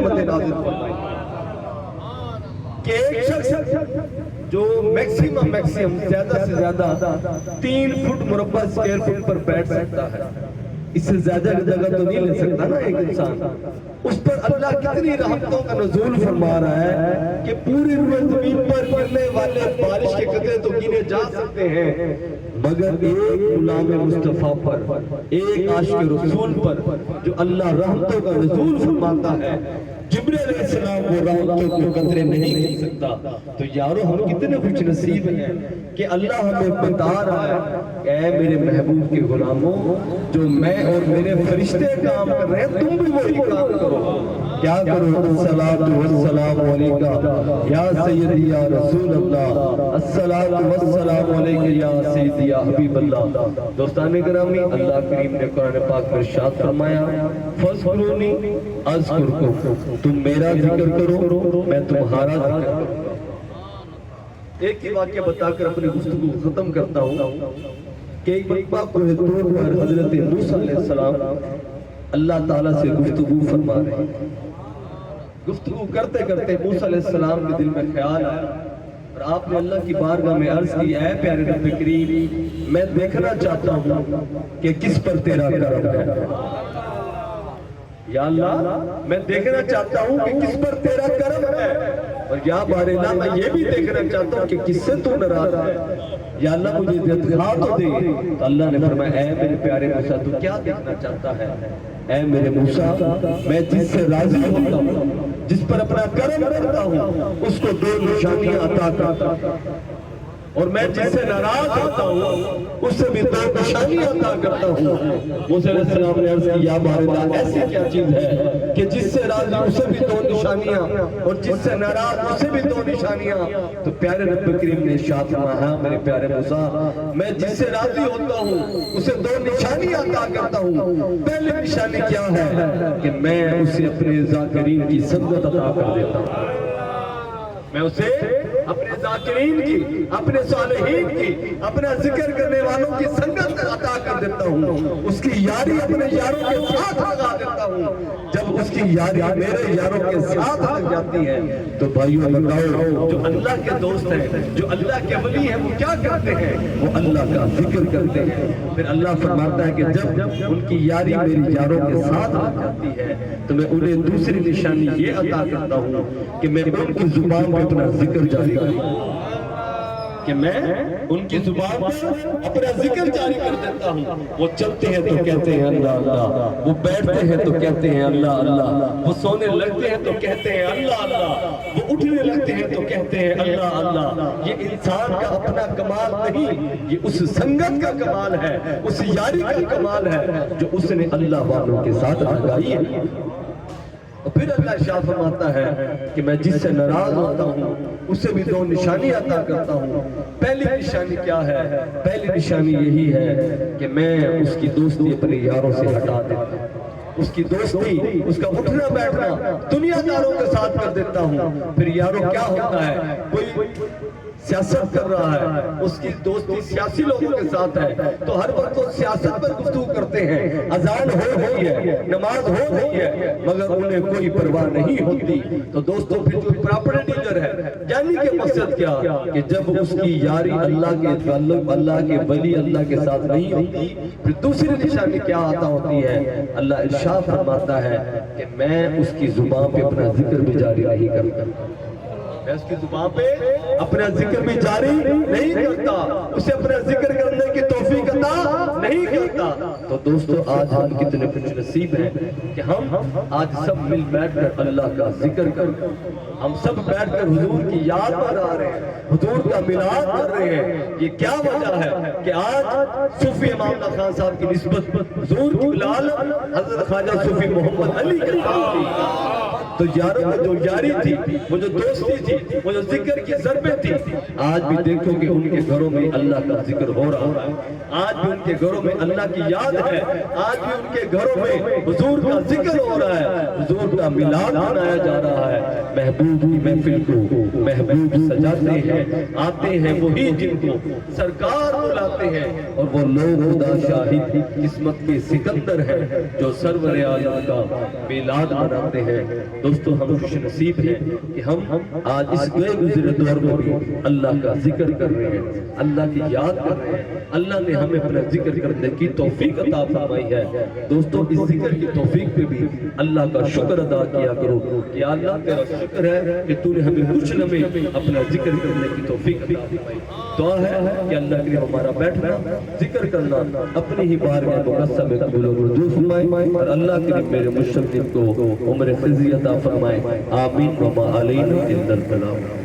رحمت نازل فرمائی کہ ایک شخص جو میکسیمم زیادہ سے زیادہ 3 فٹ مربع اسکوائر فٹ پر بیٹھ سکتا ہے، اس سے زیادہ جگہ تو نہیں لے سکتا نا ایک انسان، اس پر اللہ کتنی رحمتوں کا نزول فرما رہا ہے کہ پوری روئے زمین پر گرنے والے بارش کے قطرے تو گنے جا سکتے ہیں، مگر ایک غلام مصطفیٰ پر، ایک عاشق رسول پر جو اللہ رحمتوں کا نزول فرماتا ہے، جبریل علیہ السلام وہ رحمتوں کو قطرے نہیں گر سکتا۔ تو یارو ہم کتنے خوش نصیب ہیں کہ اللہ ہمیں بتا رہا ہے کہ اے میرے محبوب کے غلاموں، جو میں اور میرے فرشتے کام کر رہے ہیں تم بھی وہی کام کرو۔ کیا کرو؟ الصلاۃ والسلام علیکہ یا سیدی یا رسول اللہ، الصلاۃ والسلام علیکہ یا سیدی یا حبیب اللہ۔ دوستان گرامی، اللہ کریم نے قرآن پاک میں ارشاد فرمایا فَاذْكُرُونِی اذکرکم، تم میرا ذکر کرو میں تمہارا ذکر کروں گا۔ ایک ہی واقعہ بتا کر اپنی گفتگو ختم کرتا ہوں کہ ایک مرتبہ کوہ طور پر حضرت موسیٰ علیہ السلام اللہ تعالیٰ سے گفتگو فرما رہے ہیں۔ گفتگو کرتے کرتے موسیٰ علیہ السلام کے دل میں خیال آیا اور آپ نے اللہ کی بارگاہ میں عرض کی اے پیارے رب کریم، میں دیکھنا چاہتا ہوں کہ کس پر تیرا کرم ہے۔ یا اللہ، میں دیکھنا چاہتا ہوں کہ کس پر تیرا کرم ہے، اور یا بار اللہ میں یہ بھی دیکھنا چاہتا ہوں کہ کس سے تو ناراض ہے۔ یا اللہ مجھے دکھا تو دے۔ تو اللہ نے فرمایا اے میرے پیارے موسیٰ تو کیا دیکھنا چاہتا ہے؟ اے میرے موسیٰ، میں جس سے راضی ہوتا ہوں، جس پر اپنا کرم کرتا ہوں، اس کو 2 نشانیاں عطا کرتا ہوں، اور میں جس سے ناراض ہوتا ہوں اس سے بھی 2 نشانیاں عطا کرتا ہوں۔ موسیٰ علیہ السلام نے عرض کی یا بارگاہ ایسی کیا چیز ہے کہ جس سے راضی اسے بھی 2 نشانیاں اور جس سے ناراض اسے بھی 2 نشانیاں؟ تو پیارے رب کریم نے ارشاد فرمایا میرے پیارے موسیٰ، میں جس سے راضی ہوتا ہوں اسے 2 نشانیاں عطا کرتا ہوں۔ پہلی نشانی کیا ہے کہ میں اسے اپنے ذاکرین کی سنگت عطا کر دیتا ہوں، میں اسے اپنے ذاکرین کی، اپنے صالحین کی، اپنا ذکر کرنے والوں کی سنگت عطا کر دیتا ہوں، اس کی یاری اپنے یاروں کے ساتھ لگا دیتا ہوں۔ جب اس کی یاری میرے یاروں کے ساتھ لگ جاتی ہے تو بھائیوں بتاؤ، جو اللہ کے دوست ہیں، جو اللہ کے ولی ہیں، وہ کیا کرتے ہیں؟ وہ اللہ کا ذکر کرتے ہیں۔ پھر اللہ فرماتا ہے کہ جب ان کی یاری میری یاروں کے ساتھ لگ جاتی ہے تو میں انہیں دوسری نشانی یہ عطا کرتا ہوں کہ میں ان کی زبان پہ اپنا ذکر جاری کروں، کہ میں ان کی زبان پر اپنا ذکر جاری کر دیتا ہوں۔ وہ چلتے ہیں تو کہتے ہیں اللہ اللہ، وہ بیٹھتے ہیں تو کہتے ہیں اللہ اللہ، وہ سونے لگتے ہیں تو کہتے ہیں اللہ اللہ، وہ اٹھنے لگتے ہیں تو کہتے ہیں اللہ اللہ۔ یہ انسان کا اپنا کمال نہیں، یہ اس سنگت کا کمال ہے، اس یاری کا کمال ہے جو اس نے اللہ والوں کے ساتھ لگائی ہے۔ اور پھر اللہ ارشاد فرماتا ہے کہ میں جس سے ناراض ہوتا ہوں اسے بھی 2 نشانی عطا کرتا ہوں۔ پہلی نشانی کیا ہے؟ پہلی نشانی یہی ہے کہ میں اس کی دوستی اپنے یاروں سے ہٹا دیتا ہوں، اس کی دوستی، اس کا اٹھنا بیٹھنا دنیا داروں کے ساتھ کر دیتا ہوں۔ پھر یاروں کیا ہوتا ہے؟ کوئی سیاست کر رہا ہے، اس کی دوستی سیاسی لوگوں کے ساتھ ہے تو ہر وقت وہ سیاست پر گفتگو کرتے ہیں، اذان ہو رہی ہے، نماز ہو رہی ہے، مگر انہیں کوئی پرواہ نہیں ہوتی۔ تو دوستوں پھر جو پراپرٹی ڈیلر ہے، جاننے کے مقصد کیا کہ جب اس کی یاری اللہ کے تعلق، اللہ کے ولی اللہ کے ساتھ نہیں ہوتی، پھر دوسری نشانی کیا آتا ہوتی ہے؟ اللہ ارشاد فرماتا ہے کہ میں اس کی زبان پہ اپنا ذکر بھی جاری نہیں کرتا، میں اس کی زبان پہ اپنا ذکر بھی جاری نہیں کرتا، اسے اپنا ذکر کرنے کی توفیق عطا نہیں کرتا۔ تو دوستو آج ہم کتنے خوش نصیب ہیں کہ ہم آج سب مل بیٹھ کر اللہ کا ذکر کر، ہم سب بیٹھ کر حضور کی یاد پر آ رہے ہیں، حضور کا ملاد کر رہے ہیں۔ یہ کیا وجہ ہے کہ آج صوفی امام اللہ خان صاحب کی نسبت حضور کی بلال حضرت خواجہ صوفی محمد علی کے ساتھ تھی۔ تو یاروں میں جو یاری تھی، وہ جو دوستی تھی، وہ جو ذکر کی ضربیں تھی، آج بھی دیکھو کہ ان کے گھروں میں اللہ کا ذکر ہو رہا ہے، آج بھی ان کے گھروں میں اللہ کی یاد ہے، آج بھی ان کے گھروں میں حضور کا ذکر ہو رہا ہے، حضور کا میلاد منایا جا رہا ہے۔ محبوب کی محفل کو محبوب سجاتے ہیں، آتے ہیں وہی جن کو سرکار بلاتے ہیں، اور وہ لوگ خدا شاہد قسمت کے سکندر ہیں جو سرور عالم کا میلاد مناتے ہیں۔ دوستو ہم خوش نصیب ہیں کہ ہم آج اس گئے گزرے دور میں بھی اللہ کا ذکر کر رہے ہیں، اللہ کی یاد کر رہے ہیں۔ اللہ نے ہمیں اپنا ذکر کرنے کی توفیق عطا فرمائی ہے۔ دوستو اس ذکر کی توفیق پہ بھی اللہ کا شکر ادا کیا کرو کہ اللہ تیرا شکر ہے کہ تو نے ہمیں کچھ لمحے اپنا ذکر کرنے کی توفیق عطا فرمائی۔ دعا ہے کہ اللہ کے لیے ہمارا بیٹھنا ذکر کرنا اپنی ہی بارگاہ مقدسہ میں قبول و منظور فرمائے، اور اللہ کے لیے میرے مشرف کو عمر خزی عطا فرمائے۔ آمین وما علینا الا البلاغ۔